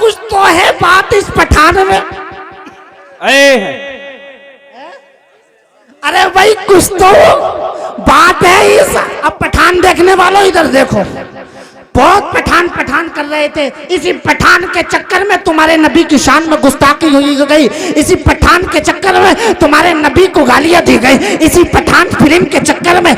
कुछ तो है बात इस पठान में। अरे भाई कुछ तो बात है इस। अब पठान देखने वालों इधर देखो, बहुत पठान पठान कर रहे थे। इसी पठान के चक्कर में तुम्हारे नबी की शान में गुस्ताखी हुई गई, इसी पठान के चक्कर में तुम्हारे नबी को गालियां दी गई, इसी पठान फिल्म के चक्कर में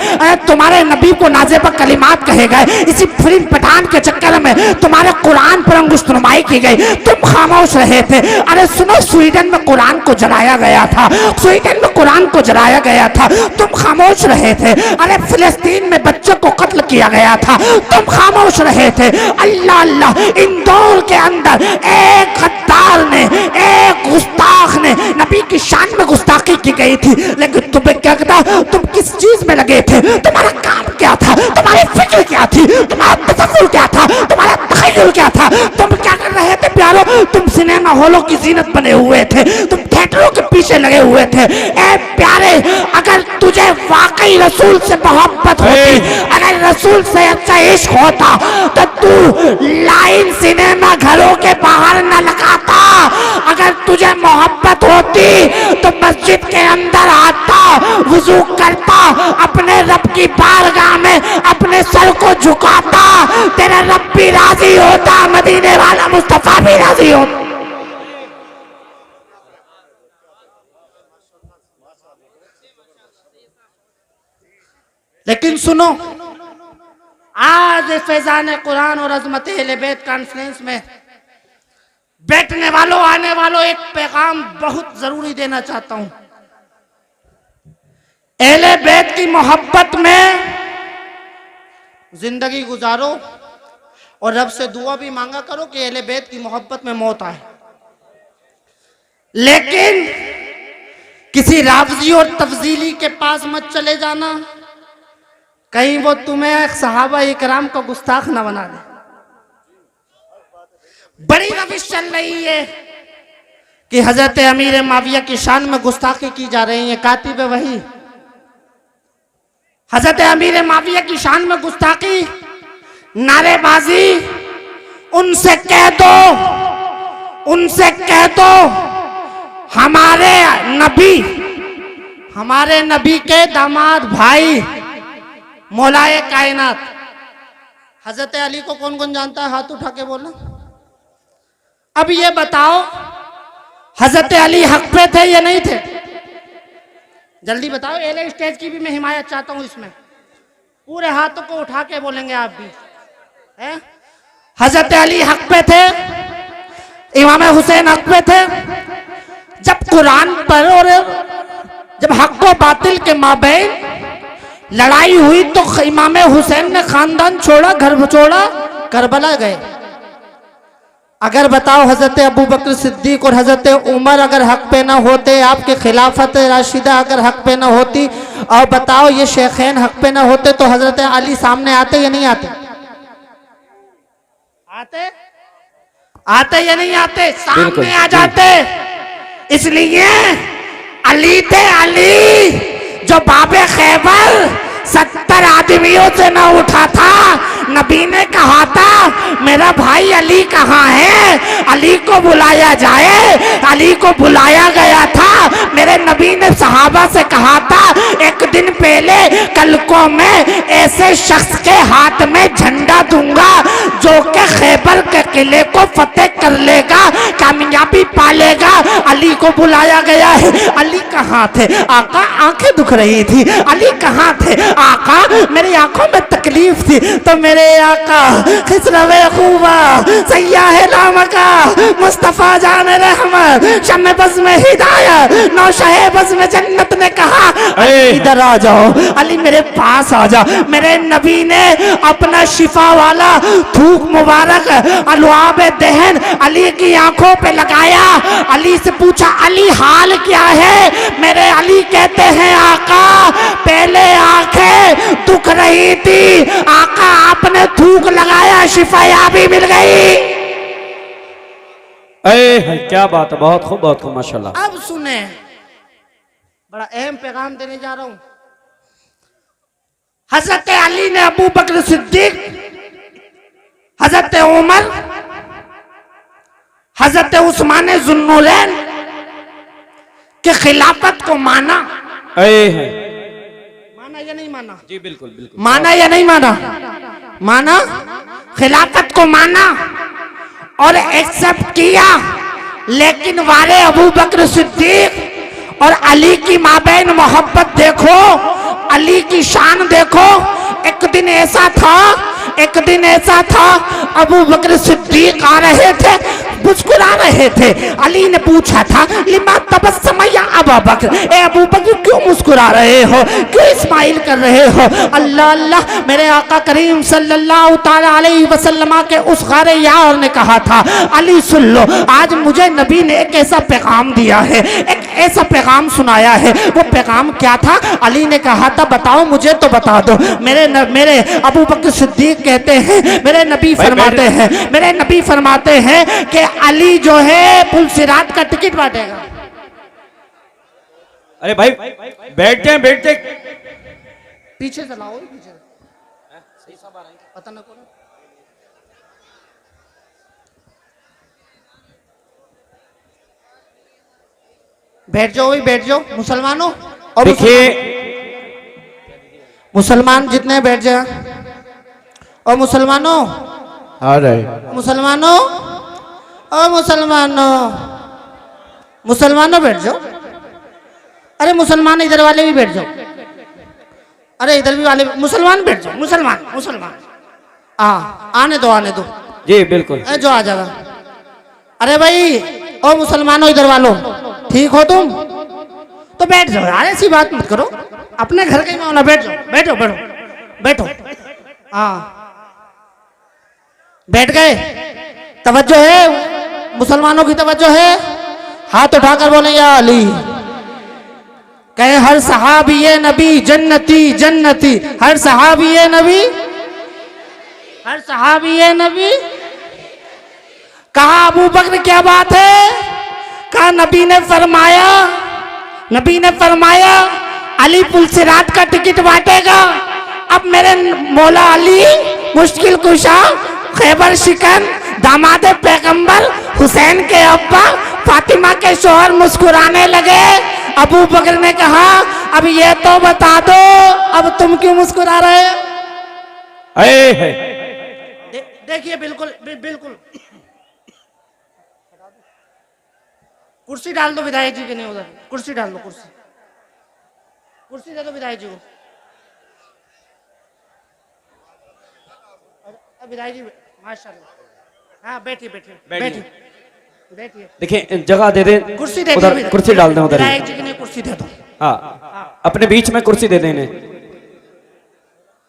तुम्हारे नबी को नाजेबा कलिमात कहे गए, इसी फिल्म पठान के चक्कर में तुम्हारे कुरान पर अंगुष्ठनुमाई की गई। तुम खामोश रहे थे। अरे सुनो, स्वीडन में कुरान को जलाया गया था, स्वीडन में कुरान को जलाया गया था, तुम खामोश रहे थे। अरे फिलिस्तीन में बच्चों को कत्ल किया गया था, तुम खामोश रहे थे। अल्लाह अल्लाह, इंदौर के अंदर एक गद्दार ने, एक गुस्ताख ने नबी की शान में गुस्ताखी की गई थी, लेकिन तुम्हें क्या कहता, तुम किस चीज में लगे थे? तुम्हारा काम क्या था? तुम्हारी फिक्र क्या थी? तुम्हारा तफक्कुर क्या था? तुम्हारा तखय्युल क्या था? तुम क्या कर रहे थे प्यारो? तुम सिनेमा हॉलों की जीनत बने हुए थे, तुम थिएटरों के पीछे लगे हुए थे। ए प्यारे, अगर तुझे वाकई रसूल से मोहब्बत होती, अगर रसूल से अच्छा इश्क होता, तो तू लाइन सिनेमा घरों के बाहर न लगाता। अगर तुझे मोहब्बत होती तो मस्जिद के अंदर आता, वुजू करता, अपने रब की बारगाह में अपने सर को झुकाता, तेरा रब भी राजी होता, मदीने वाला मुस्तफा भी राजी होता। लेकिन सुनो, आज फैजान कुरान और अजमत अहले बैत कॉन्फ्रेंस में बैठने वालों, आने वालों, एक पैगाम बहुत जरूरी देना चाहता हूं। अहले बैत की मोहब्बत में जिंदगी गुजारो और रब से दुआ भी मांगा करो कि अहले बैत की मोहब्बत में मौत आए। लेकिन किसी रावजी और तफजीली के पास मत चले जाना, कहीं वो तुम्हें सहाबा इकराम को गुस्ताख न बना दे। बड़ी रविश चल रही है कि हजरत अमीर माविया की शान में गुस्ताखी की जा रही है। कातिब वही हजरत अमीर माविया की शान में गुस्ताखी, नारेबाजी, उनसे कह दो, उनसे कह दो हमारे नबी के दामाद भाई मौलाए कायनात हजरत अली को कौन कौन जानता है? हाथ उठा के बोलना। अब ये बताओ, हजरत अली हक पे थे या नहीं थे? जल्दी बताओ। एले स्टेज की भी मैं हिमायत चाहता हूं इसमें। पूरे हाथों को उठा के बोलेंगे आप भी, है? हजरत अली हक पे थे, इमाम हुसैन हक पे थे। जब कुरान पर और जब हक व बातिल के माबैन लड़ाई हुई तो इमाम हुसैन ने खानदान छोड़ा, घर छोड़ा, करबला गए। अगर बताओ हजरत अबू बकर सिद्दीक और हजरत उमर अगर हक पे ना होते, आपके खिलाफत राशिदा अगर हक पे ना होती, और बताओ ये शेखैन हक पे ना होते, तो हजरत अली सामने आते या नहीं आते? आते या नहीं आते? सामने आ जाते। इसलिए अली थे, अली जो बाबे खैबर 70 आदमियों से न उठा था। नबी ने कहा था मेरा भाई अली कहाँ है, अली को बुलाया जाए। अली को बुलाया गया था। मेरे नबी ने सहाबा से कहा था एक दिन पहले कल को मैं ऐसे शख्स के हाथ में झंडा दूंगा जो कि खैबर के किले को फतेह कर लेगा, कामयाबी पालेगा। अली को बुलाया गया है। अली कहाँ थे? आका आंखें दुख रही थी। अली कहाँ थे? आका मेरी आंखों में तकलीफ थी। तो मेरे आका खिसरवे खूबा सैयाह लामका मुस्तफा जान रहमत शम्मे बज़ में हिदायत नौशहे बज़ में जन्नत ने कहा इधर आ जाओ, अली मेरे पास आ जा। मेरे नबी ने अपना शिफा वाला थूक मुबारक अलवाब दहन अली की आंखों पे लगाया। अली से पूछा अली हाल क्या है? मेरे अली कहते हैं आका पहले आंखें दुख रही थी, आका आपने थूक लगाया, शिफायाबी मिल गई। क्या बात है, बहुत खूब, बहुत खूब, माशाल्लाह। अब सुने, बड़ा अहम पैगाम देने जा रहा हूं। हजरत अली ने अबू बकर सिद्दीक, हजरत उमर हजरत उस्मान जुन्नूरैन के खिलाफत को माना। है माना या नहीं माना? जी बिल्कुल बिल्कुल। माना या नहीं माना? माना, खिलाफत को माना और एक्सेप्ट किया। लेकिन वारे अबू बकर सिद्दीक और अली की माबैन मोहब्बत देखो, अली की शान देखो। एक दिन ऐसा था अबू बकर सिद्दीक आ रहे थे, मुस्कुरा रहे थे। अली ने पूछा था, लिमा तबस्सम या अबू बकर, ए अबू बकर क्यों मुस्कुरा रहे हो, क्यों इस्माइल कर रहे हो? अल्लाह अल्लाह, मेरे आका करीम सल्लल्लाहु ताला अलैहि वसल्लम के उस गारे यार ने कहा था, अली सुन लो, आज मुझे नबी ने एक ऐसा पैगाम दिया है, एक ऐसा पैगाम सुनाया है। वो पैगाम क्या था? अली ने कहा था, बताओ मुझे तो बता दो। मेरे अबू बकर सिद्दीक कहते हैं, मेरे नबी फरमाते हैं कि अली जो है पुल सिरात का टिकट बांटेगा। अरे भाई बैठ जाए पीछे से लाओ, पीछे पता ना कौन। बैठ जाओ मुसलमानों। और देखिए मुसलमान जितने बैठ जाए। और मुसलमानों आ रहे मुसलमानों बैठ जाओ। अरे मुसलमान इधर वाले भी बैठ जाओ। अरे इधर भी वाले मुसलमान बैठ जाओ। मुसलमान आने दो जी बिल्कुल। जो आ जाएगा। अरे भाई ओ मुसलमानों इधर वालों, ठीक हो तुम तो बैठ जाओ यार, ऐसी बात मत करो, अपने घर का ही मामला। बैठो। हाँ बैठ गए। तवज्जो है, मुसलमानों की तवज्जो है। हाथ उठाकर बोले या अली। कहे हर सहाबी ये नबी जन्नती, हर सहाबी ये नबी। कहा अबू बकर क्या बात है? कहा नबी ने फरमाया अली पुल सिरात का टिकट बांटेगा। अब मेरे मौला अली मुश्किल कुशा, खैबर शिकन, दामाद पैगंबर, हुसैन के अब्बा, फातिमा के शोहर मुस्कुराने लगे। अबू बकर ने कहा, अब ये तो बता दो, अब तुम क्यों मुस्कुरा रहे हो? देखिए बिल्कुल। कुर्सी डाल दो विधायक जी के, नहीं उधर कुर्सी डाल दो, कुर्सी दे दो विधायक जी को। विधायक जी माशाल्लाह, हाँ बैठिए। देखिए जगह दे दे, कुर्सी दे उधर कुर्सी डाल दें उधर। विधायक जी के लिए कुर्सी दे दो। हाँ अपने बीच में कुर्सी दे देने।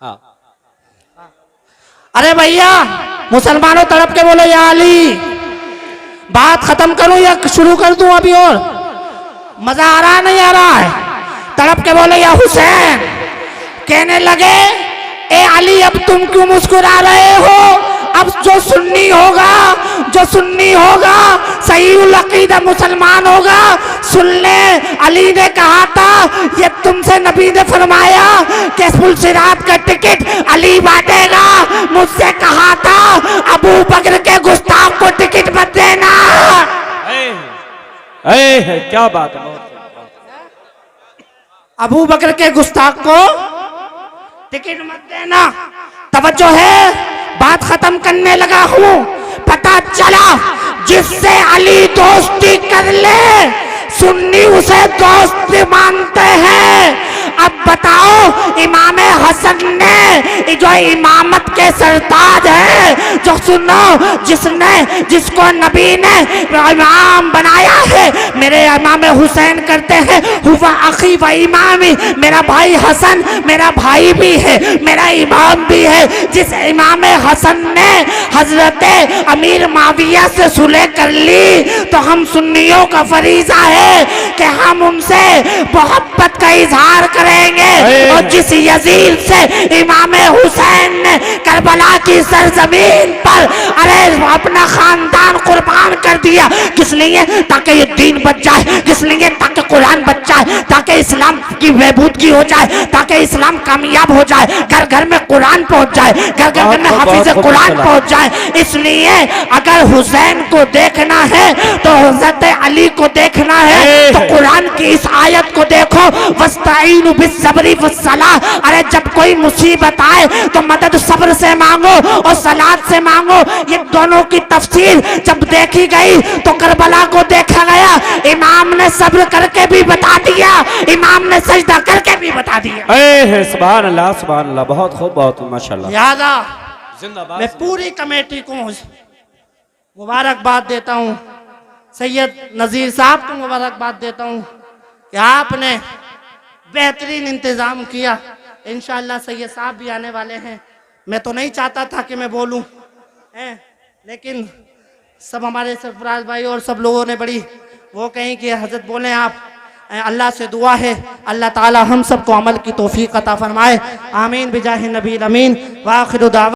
हाँ अरे भैया मुसलमानों तड़प के बोलो या अली। बात खत्म करूं या शुरू कर दूं अभी? और मजा आ रहा नहीं आ रहा है? तड़प के बोले या हुसैन। कहने लगे ए अली अब तुम क्यों मुस्कुरा रहे हो? अब जो सुन्नी होगा सही अकीदा मुसलमान होगा। सुन ले, अली ने कहा था ये तुमसे नबी ने फरमाया कि पुल सिरात का टिकट अली बांटेगा। मुझसे कहा था अबू बकर के गुस्ताख को टिकट मत देना। क्या बात है? अबू बकर के गुस्ताख को टिकट मत देना। तवज्जो है, बात खत्म करने लगा हूं। पता चला जिससे अली दोस्ती कर ले सुन्नी उसे दोस्त मानते हैं। अब बताओ इमाम हसन ने जो इमामत के सरताज है, जो सुनो जिसको नबी ने इमाम बनाया है, मेरे इमाम हुसैन करते हैं हुआ अखी व इमामी। मेरा भाई हसन मेरा भाई भी है, मेरा इमाम भी है। जिस इमाम हसन ने हजरत अमीर माविया से सुलह कर ली तो हम सुन्नियों का फरीजा है कि हम उनसे मोहब्बत का इजहार करेंगे। और जिस यजीद से इमाम हुसैन ने करबला की सरजमीन पर अरे अपना खानदान कुर्बान कर दिया, किस लिए? ताकि ये दीन बच जाए, किस लिए? ताकि कुरान बच जाए, ताकि इस्लाम की महबूदगी हो जाए, ताकि इस्लाम कामयाब हो जाए, घर घर में कुरान पहुंच जाए, घर घर में हाफिज कुरान पहुंच जाए। इसलिए अगर हुसैन को देखना है हजरत अली को देखना है तो कुरान की इस आयत को देखो, वस्ताईनु बिस्सब्री वस्सलाह। अरे जब कोई मुसीबत आए तो मदद सब्र से मांगो और सलात से मांगो। ये दोनों की तफसीर जब देखी गई तो करबला को देखा गया, इमाम ने सब्र करके भी बता दिया, इमाम ने सजदा करके भी बता दिया। सुभान अल्लाह, बहुत खूब, बहुत माशाल्लाह। लिहाजा जिंदाबाद। मैं पूरी कमेटी को मुबारकबाद देता हूँ, सैयद नज़ीर साहब को मुबारकबाद देता हूँ कि आपने बेहतरीन इंतज़ाम किया। इंशाअल्लाह सैयद साहब भी आने वाले हैं। मैं तो नहीं चाहता था कि मैं बोलूँ, लेकिन सब हमारे सरफराज भाई और सब लोगों ने बड़ी वो कहीं कि हजरत बोले आप। अल्लाह से दुआ है अल्लाह ताला हम सबको अमल की तौफीक अता फरमाए। आमीन बिजाहि नबी अमीन। व आखिरु दावा।